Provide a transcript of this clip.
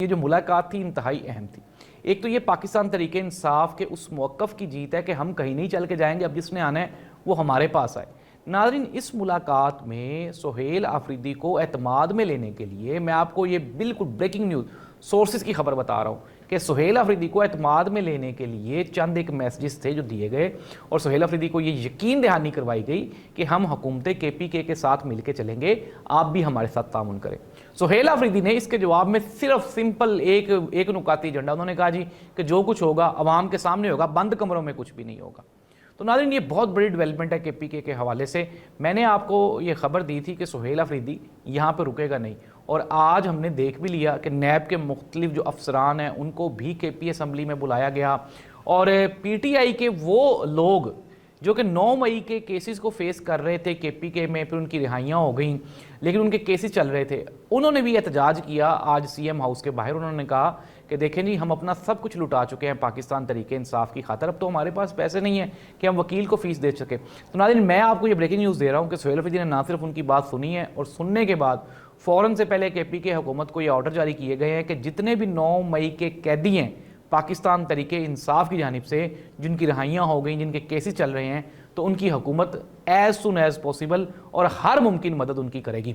یہ جو ملاقات تھی انتہائی اہم تھی۔ ایک تو یہ پاکستان تحریک انصاف کے اس موقف کی جیت ہے کہ ہم کہیں نہیں چل کے جائیں گے، اب جس نے آنا ہے وہ ہمارے پاس آئے۔ ناظرین، اس ملاقات میں سہیل آفریدی کو اعتماد میں لینے کے لیے میں آپ کو یہ بالکل بریکنگ نیوز سورسز کی خبر بتا رہا ہوں کہ سہیل آفریدی کو اعتماد میں لینے کے لیے چند ایک میسیجز تھے جو دیے گئے، اور سہیل آفریدی کو یہ یقین دہانی کروائی گئی کہ ہم حکومت KPK کے ساتھ مل کے چلیں گے، آپ بھی ہمارے ساتھ تعاون کریں۔ سہیل آفریدی نے اس کے جواب میں صرف سمپل ایک نکاتی ایجنڈا، انہوں نے کہا جی کہ جو کچھ ہوگا عوام کے سامنے ہوگا، بند کمروں میں کچھ بھی نہیں ہوگا۔ تو ناظرین، یہ بہت بڑی ڈیولپمنٹ ہے KPK کے حوالے سے۔ میں نے آپ کو یہ خبر دی تھی کہ سہیل آفریدی یہاں پہ رکے گا نہیں، اور آج ہم نے دیکھ بھی لیا کہ نیب کے مختلف جو افسران ہیں ان کو بھی KP اسمبلی میں بلایا گیا، اور PTI کے وہ لوگ جو کہ 9 مئی کے کیسز کو فیس کر رہے تھے KPK میں، پھر ان کی رہائیاں ہو گئیں لیکن ان کے کیسز چل رہے تھے، انہوں نے بھی احتجاج کیا آج CM ہاؤس کے باہر۔ انہوں نے کہا کہ دیکھیں جی، ہم اپنا سب کچھ لٹا چکے ہیں پاکستان تحریک انصاف کی خاطر، اب تو ہمارے پاس پیسے نہیں ہیں کہ ہم وکیل کو فیس دے سکے۔ تو ناظرین، میں آپ کو یہ بریکنگ نیوز دے رہا ہوں کہ سہیل آفریدی نے نہ صرف ان کی بات سنی ہے، اور سننے کے بعد فوراً سے پہلے KPK حکومت کو یہ آرڈر جاری کیے گئے ہیں کہ جتنے بھی 9 مئی کے قیدی ہیں پاکستان تحریک انصاف کی جانب سے، جن کی رہائیاں ہو گئیں، جن کے کیسز چل رہے ہیں، تو ان کی حکومت ایز سون ایز پاسبل اور ہر ممکن مدد ان کی کرے گی۔